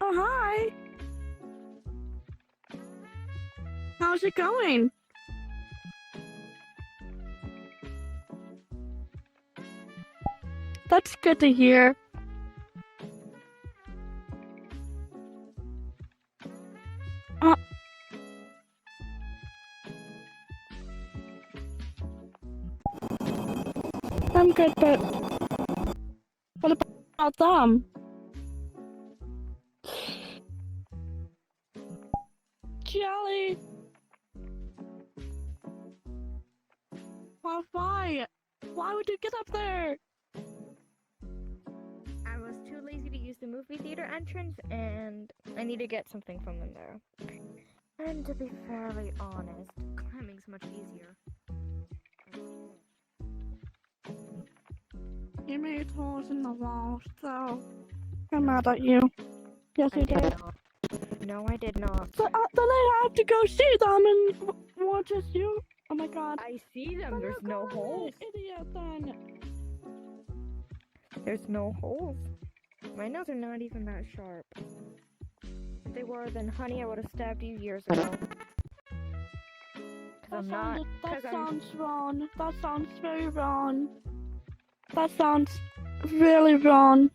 Oh, hi. How's it going? That's good to hear. I'm good, but what about them? Jelly! Why? Why would you get up there? I was too lazy to use the movie theater entrance, and I need to get something from them there. And to be fairly honest, climbing's much easier. You made holes in the wall, so I'm mad at you. Yes, you did. No, I did not. So, then I have to go see them and watch us you. Oh my god. I see them. There's no holes. Idiot, then. There's no holes. My nails are not even that sharp. If they were, then honey, I would have stabbed you years ago. That sounds wrong. That sounds very wrong. That sounds really wrong.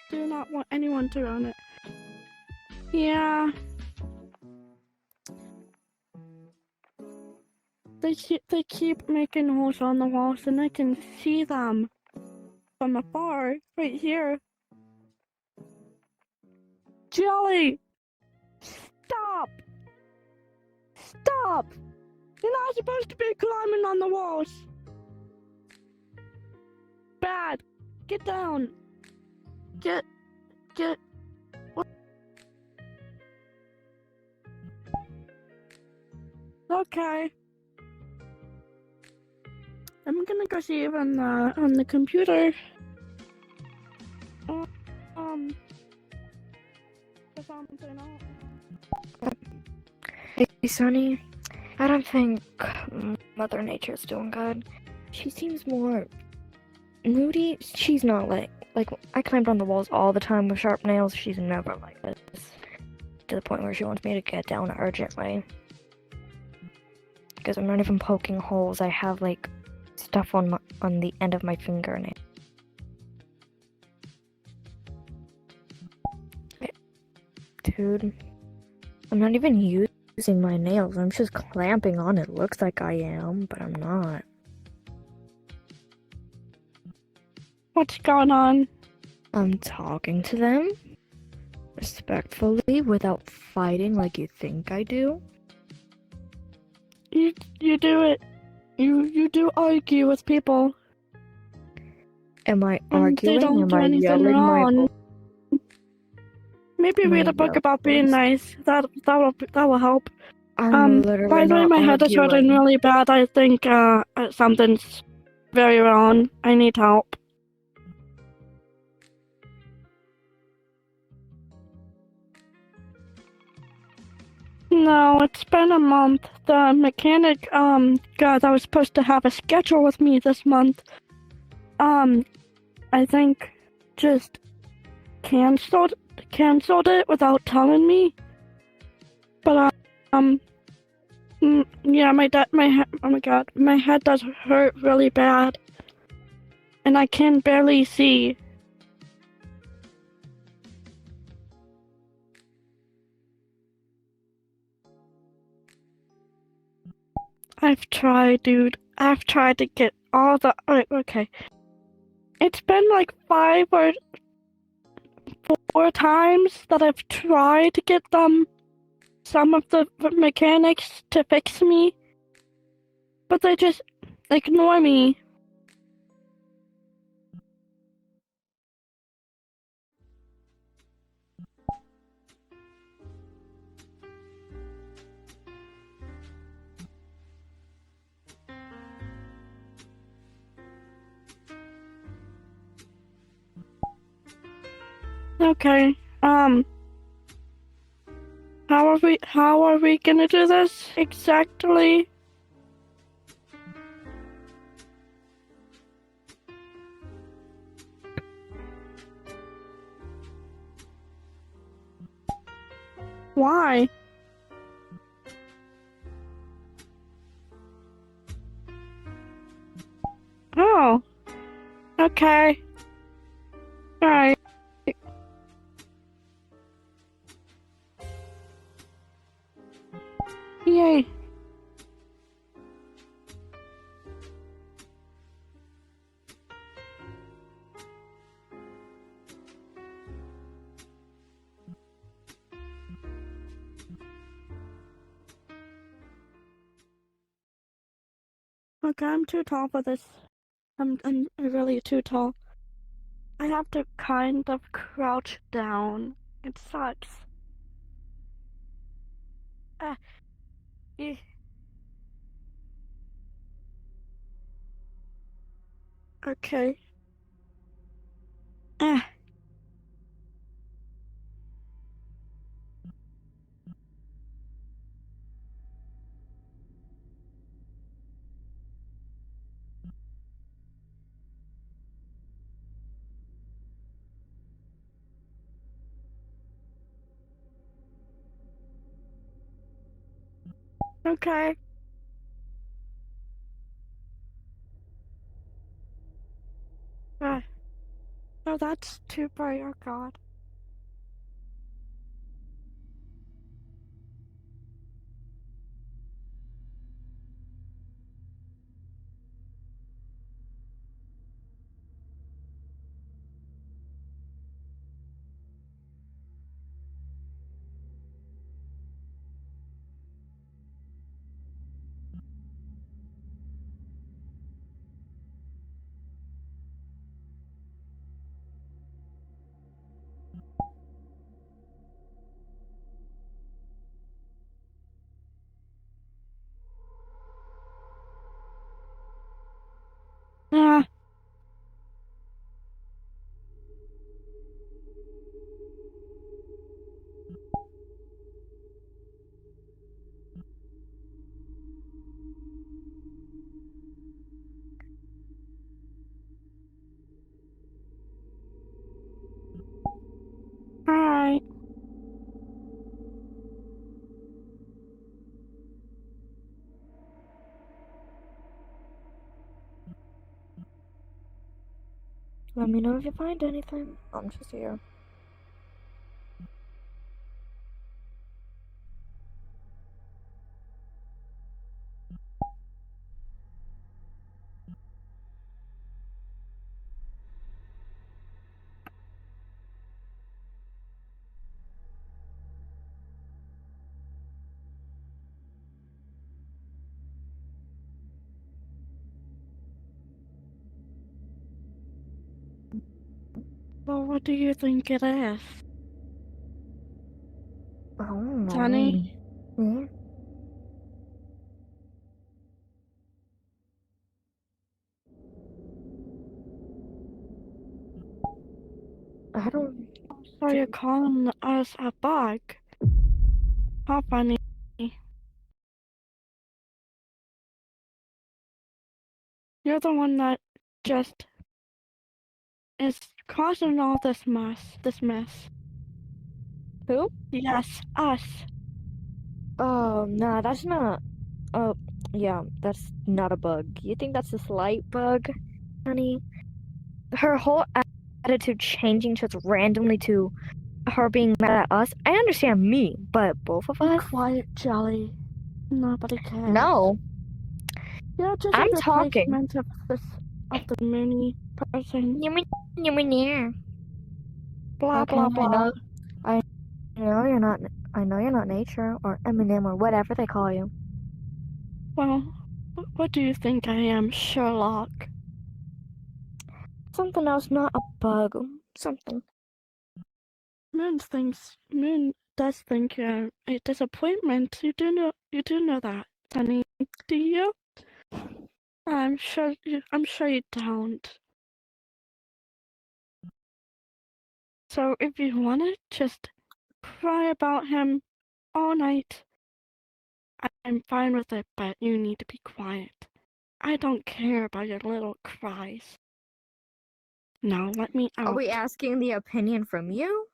Do not want anyone to own it. Yeah. They keep making holes on the walls and I can see them from afar, right here. Jelly! Stop! Stop! You're not supposed to be climbing on the walls! Bad! Get down! Get... What? Okay. I'm gonna go see it on the computer. Hey, Sonny. I don't think Mother Nature's doing good. She seems more moody. She's not like I climbed on the walls all the time with sharp nails. She's never like this. To the point where she wants me to get down urgently. Because I'm not even poking holes. I have like stuff on the end of my fingernail. Dude, I'm not even using my nails. I'm just clamping on it. Looks like I am, but I'm not. What's going on? I'm talking to them respectfully without fighting like you think I do. You do it. You do argue with people. Am I arguing? They don't Am do I anything yelling wrong. Maybe read a book about being nice. That will help. I'm literally by the way, not my head is hurting arguing. really bad. I think something's very wrong. I need help. No, it's been a month. The mechanic that was supposed to have a schedule with me this month, I think just canceled it without telling me. But yeah, oh my god, my head does hurt really bad, and I can barely see. I've tried, dude. I've tried to get all the... okay. It's been like 5 or 4 times that I've tried to get some of the mechanics to fix me, but they just ignore me. Okay, How are we gonna do this exactly? Why? Oh, okay. Alright. Yay. Okay, I'm too tall for this. I'm really too tall. I have to kind of crouch down. It sucks. Ah, eh. Okay. Ah, okay. Ah, oh, that's too bright. Oh God. Ah, hi. Let me know if you find anything. I'm just here. Well, what do you think it is, I don't know. Sunny? Yeah. I don't. So you're calling us a bug? How funny. You're the one that just is causing all this mess. This mess. Who? Yes, us. Oh, nah, that's not. Oh, yeah, that's not a bug. You think that's a slight bug, honey? Her whole attitude changing just randomly to her being mad at us. I understand me, but both of Be us? quiet, Jelly. Nobody cares. No, You're just a I'm talking. replacement of the Mooney person. You mean yeah. Blah Okay, blah blah. I know you're not. I know you're not nature or Eminem or whatever they call you. Well, what do you think I am, Sherlock? Something else, not a bug. Something. Moon does think you're a disappointment. You do know that, Sunny. Do you? I'm sure you don't. So if you wanna just cry about him, all night. I'm fine with it, but you need to be quiet. I don't care about your little cries. Now let me Are out. we asking the opinion from you?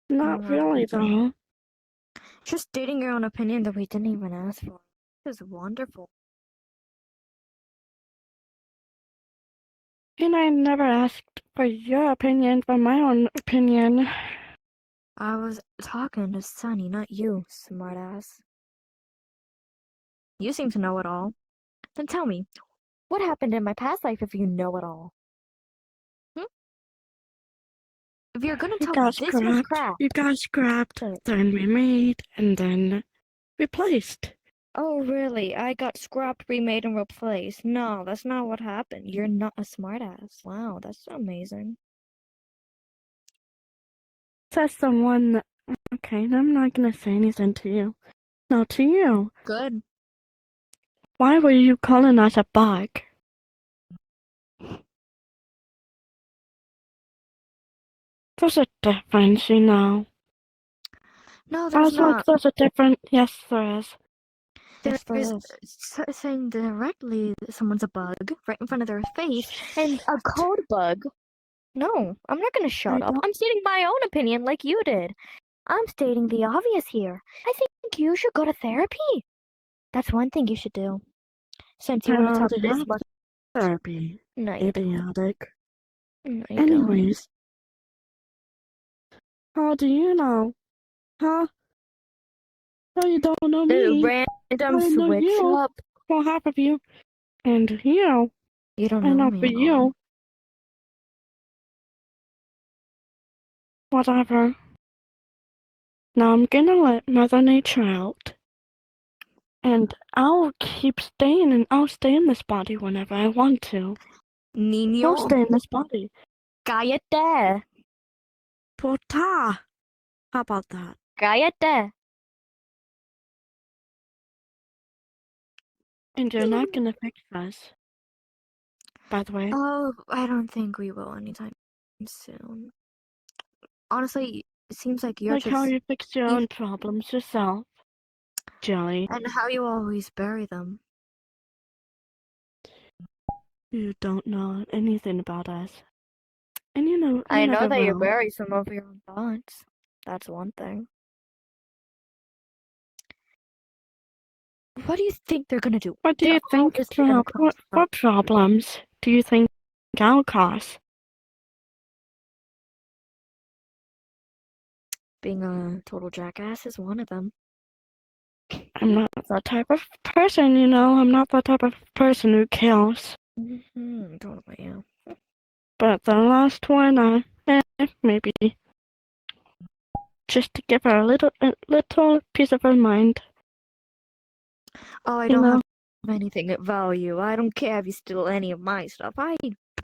Not really, though. Just stating your own opinion that we didn't even ask for. This is wonderful. And I never asked for your opinion, but my own opinion. I was talking to Sunny, not you, smartass. You seem to know it all. Then tell me, what happened in my past life if you know it all? If you're gonna You talk got this much scrapped. crap. You got scrapped, But, then remade, and then replaced. oh, really? I got scrapped, remade, and replaced. No, that's not what happened. You're not a smartass. Wow, that's amazing. That's the one that. Okay, I'm not gonna say anything to you. No, to you. Good. Why were you calling us a bug? There's a difference, you know. No, I there's was like, not. there's a difference. Yes, there is. There Yes, there is is. saying directly that someone's a bug right in front of their face and a code bug. No, I'm not gonna shut up. I'm stating my own opinion like you did. I'm stating the obvious here. I think you should go to therapy. That's one thing you should do. Since you I want to talk already this have much. therapy. No, you don't. Idiotic. No, you don't. Anyways, how do you know? Huh? Oh, you don't know The me. random I know switch you. up. Well, half of you. And you. You don't I know know me for at all. you. Whatever. Now I'm gonna let Mother Nature out. And I'll keep staying and I'll stay in this body whenever I want to. I'll Niño, stay in this body. cállate. Pota. How about that? Cállate. And you're not gonna fix us. By the way. Oh, I don't think we will anytime soon. Honestly, it seems like you're Like how just. you fix your own problems yourself. Jelly. And how you always bury them. You don't know anything about us. And you know, you I know never that you will. bury some of your own thoughts. That's one thing. What do you think they're gonna do? What do you All think this gonna come from what problems do you think I'll cause? being a total jackass is one of them. I'm not that type of person, you know. I'm not that type of person who kills. Totally, yeah. But the last one, maybe just to give her a little piece of her mind. Oh, I You don't know, have anything of value. I don't care if you steal any of my stuff. I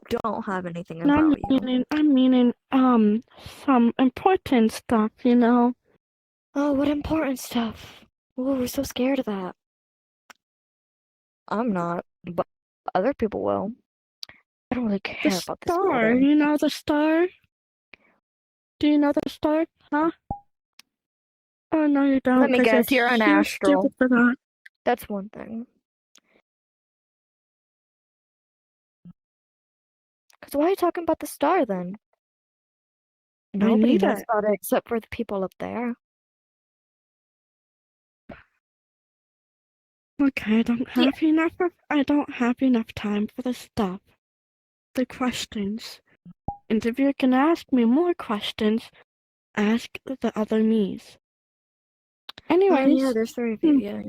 don't have anything of and value. I'm meaning, some important stuff. You know, Oh, what important stuff? Oh, we're so scared of that. I'm not, but other people will. I don't really the care about this star. building. You know the star. Do you know the star? Huh? Oh no, you don't, Let me because guess, you're an you're astral. stupid for that. That's one thing. Because why are you talking about the star then? Nobody need knows it. about it except for the people up there. Okay, Yeah. I don't have enough time for the stuff. The questions. And if you're gonna ask me more questions, ask the other me's. Oh, yeah, Anyways, there's 3 of you, yeah.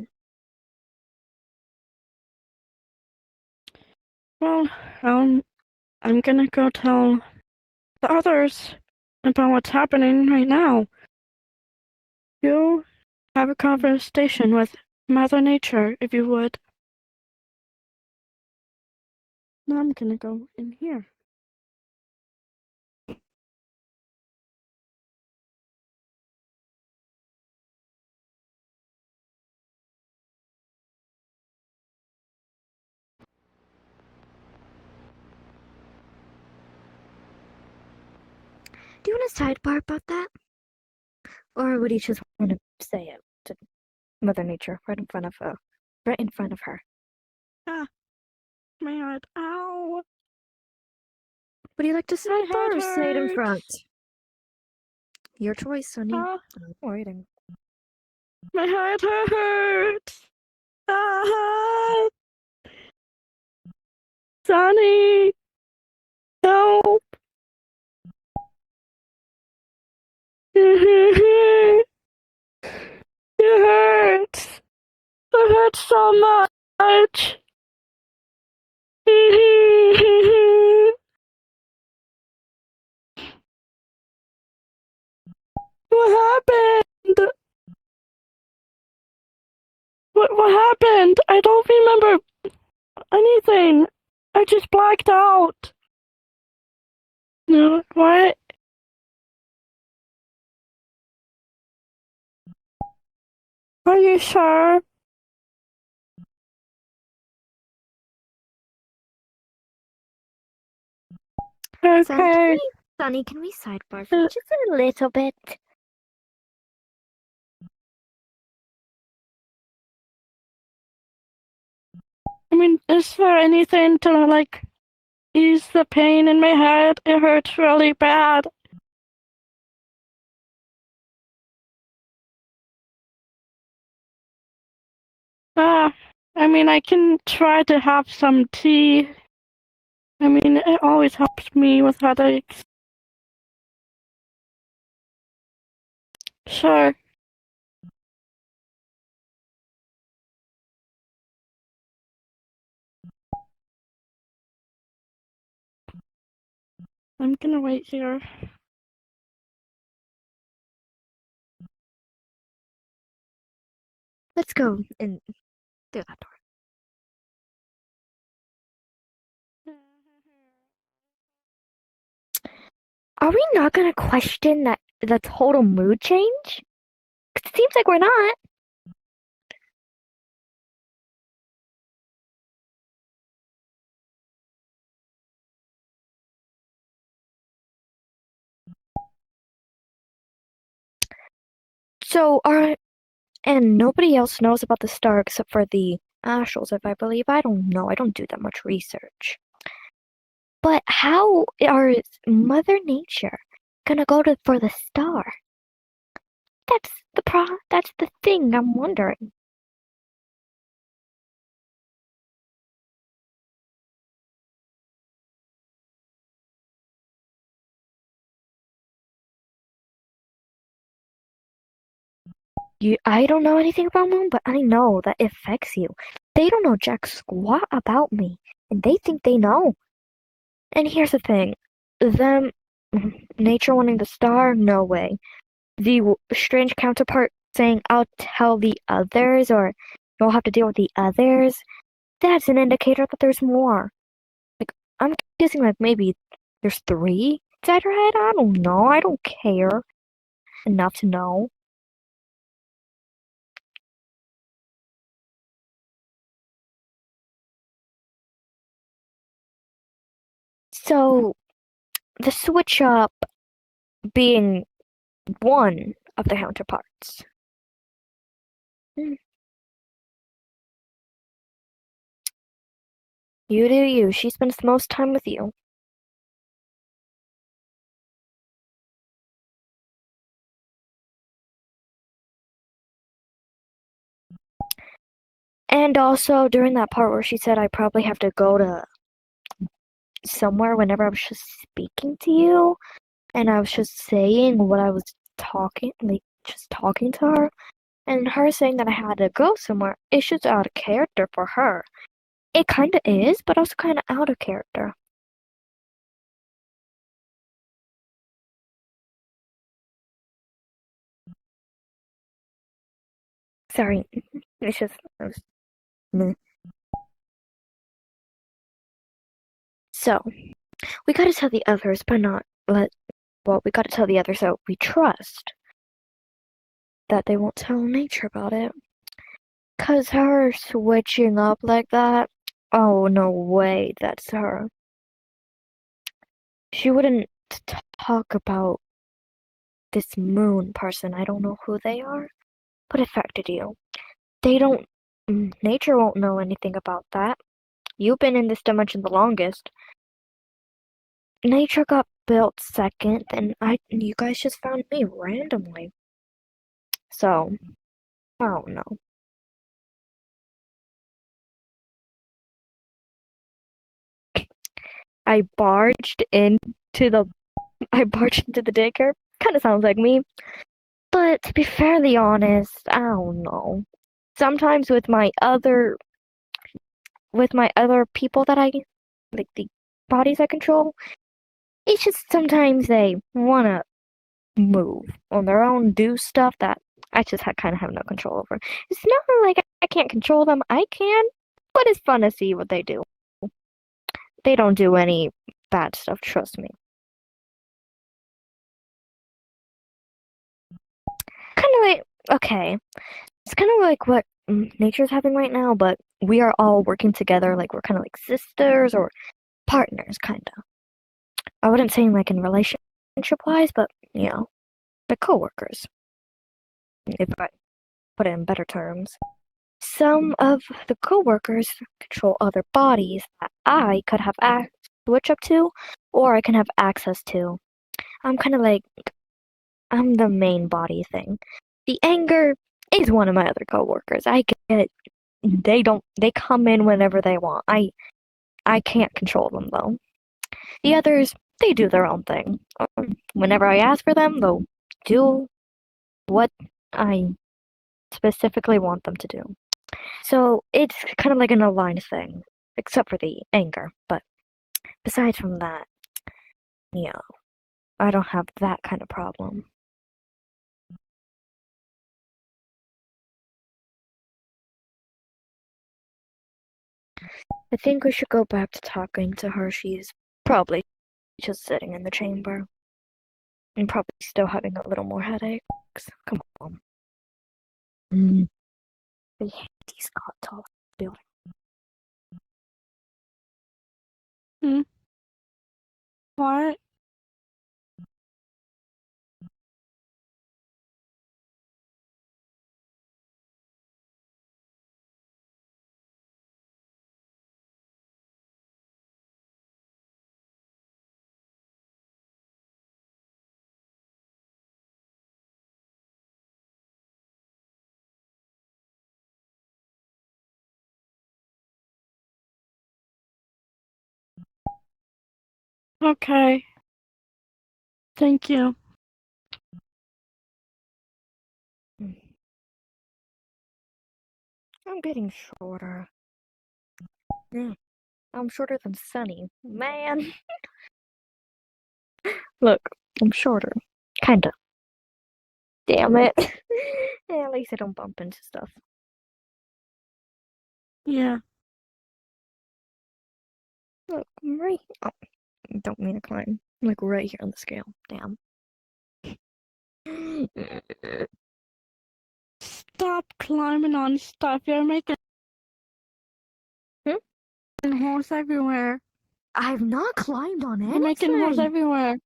well, I'm gonna go tell the others about what's happening right now. You have a conversation with Mother Nature, if you would. Now I'm gonna go in here. Do you want a sidebar about that? Or would he just want to say it to Mother Nature right in front of her? Ah, my head. Ow. Would you like to My sidebar head or say it in hurts. front? Your choice, Sonny. Ah, I'm waiting. my head hurts. Ah, Sonny. No. It hurts. It hurts so much. What happened? What happened? I don't remember anything. I just blacked out. No, what? Are you sure? Okay. Sonny, can we sidebar for just a little bit? I mean, is there anything to, like, ease the pain in my head? It hurts really bad. I mean, I can try to have some tea. I mean, it always helps me with headaches. Sure. I'm gonna wait here. Let's go and do that door. Are we not gonna question that the total mood change? 'Cause it seems like we're not. So, and nobody else knows about the star except for the Astrals, if I believe. I don't know. I don't do that much research. But how are Mother Nature gonna go for the star? That's the thing I'm wondering. I don't know anything about Moon, but I know that it affects you. They don't know jack squat about me, and they think they know. And here's the thing, them nature wanting the star, no way. The strange counterpart saying I'll tell the others or you'll have to deal with the others, that's an indicator that there's more. Like I'm guessing like maybe there's 3 inside her head. I don't know. I don't care enough to know. So the switch up being one of the counterparts. Hmm. You do you. She spends the most time with you. And also during that part where she said I probably have to go to somewhere whenever I was just speaking to you and I was just saying what I was talking, like just talking to her, and her saying that I had to go somewhere, it's just out of character for her. It kinda is, but also kinda out of character. Sorry, it's just meh. So we gotta tell the others, but not we gotta tell the others that we trust that they won't tell nature about it. 'Cause her switching up like that, oh no way, that's her. She wouldn't talk about this moon person. I don't know who they are, but it affected you. They don't. Nature won't know anything about that. You've been in this dimension the longest. Nature got built second, and you guys just found me randomly. So, I don't know. I barged into the daycare. Kind of sounds like me. But to be fairly honest, I don't know. Sometimes with my other people that I like the bodies I control, it's just sometimes they wanna move on their own, do stuff that I just kind of have no control over. It's not like I can't control them. I can, but it's fun to see what they do. They don't do any bad stuff, trust me. Kind of like, okay, it's kind of like what nature's having right now, but we are all working together, like we're kind of like sisters or partners, kind of. I wouldn't say like in relationship wise, but you know, the coworkers, if I put it in better terms. Some of the coworkers control other bodies that I could have switch up to, or I can have access to. I'm kind of like I'm the main body thing. The anger is one of my other coworkers. I get they come in whenever they want. I can't control them though. The others, they do their own thing. Whenever I ask for them, they'll do what I specifically want them to do. So it's kind of like an aligned thing, except for the anger. But besides from that, yeah, I don't have that kind of problem. I think we should go back to talking to her. She's probably just sitting in the chamber and probably still having a little more headaches. Come on. I hate these tall buildings. What? Okay. Thank you. I'm getting shorter. Yeah, I'm shorter than Sunny. Man. Look, I'm shorter. Kinda. Damn it. Yeah, at least I don't bump into stuff. Yeah. Look, I'm right. Oh, don't mean to climb. I'm like right here on the scale. Damn. Stop climbing on stuff. You're making holes everywhere. I've not climbed on You're making holes anything. everywhere.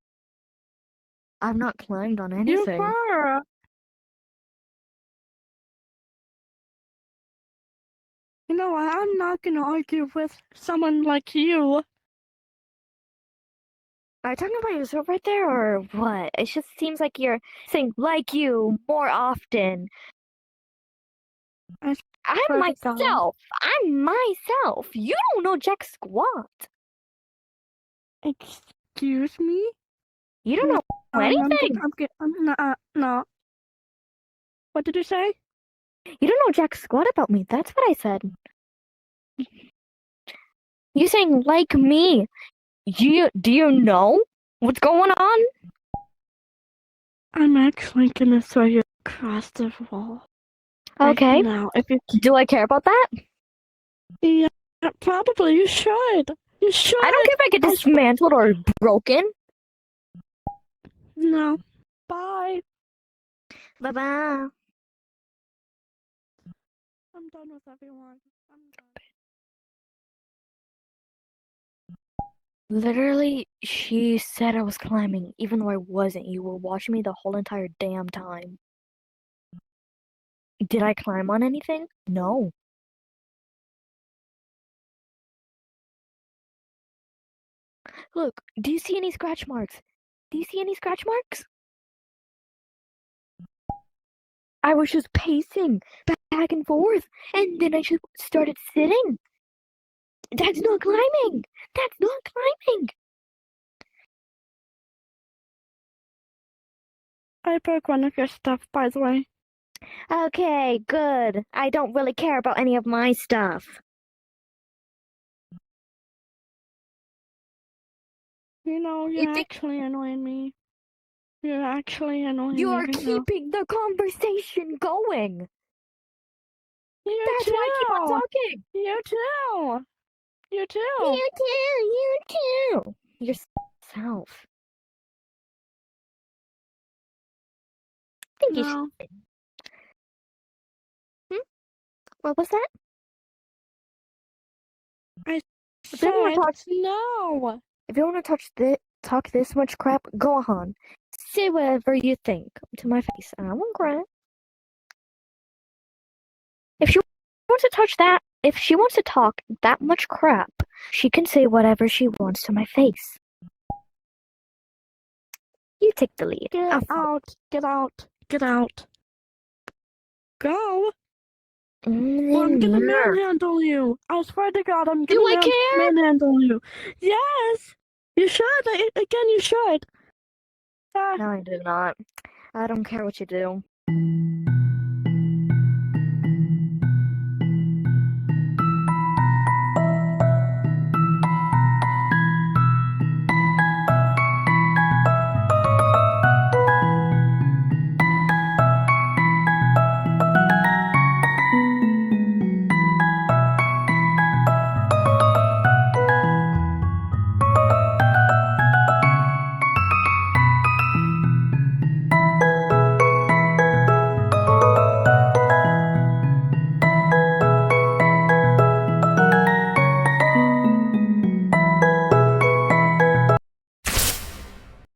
I've not climbed on You anything. were. You know what? I'm not gonna argue with someone like you. Are you talking about yourself right there, or what? It just seems like you're saying "like you" more often. I I'm swear to God. myself. I'm myself. You don't know jack squat. Excuse me? You don't know anything. No. What did you say? You don't know jack squat about me. That's what I said. You saying "like me"? Do you know what's going on? I'm actually gonna throw you across the wall. Okay. Right now, if you Do I care about that? yeah, probably you should. You should. I don't care if I get dismantled or broken. No. Bye. Bye bye. I'm done with everyone. I'm done. Literally, she said I was climbing, even though I wasn't. You were watching me the whole entire damn time. Did I climb on anything? No. Look, do you see any scratch marks? Do you see any scratch marks? I was just pacing back and forth, and then I just started sitting. That's not climbing! That's not climbing! I broke one of your stuff, by the way. Okay, good. I don't really care about any of my stuff. You know, You you're think actually annoying me. You're actually annoying you me are right now. keeping the conversation going? You That's why I keep on too! talking! You too! You too! You too! You too! Yourself. I think you No. should. What was that? I If you want said to talk, no! if you want to talk this much crap, go on. Say whatever you think to my face, and I won't cry. If she wants to if she wants to talk that much crap, she can say whatever she wants to my face. You take the lead. Get out! Get out! Get out! Go! Or I'm gonna manhandle you! I swear to God, I'm Do gonna I care? manhandle you! Yes! You should! Again, you should! No, I do not. I don't care what you do.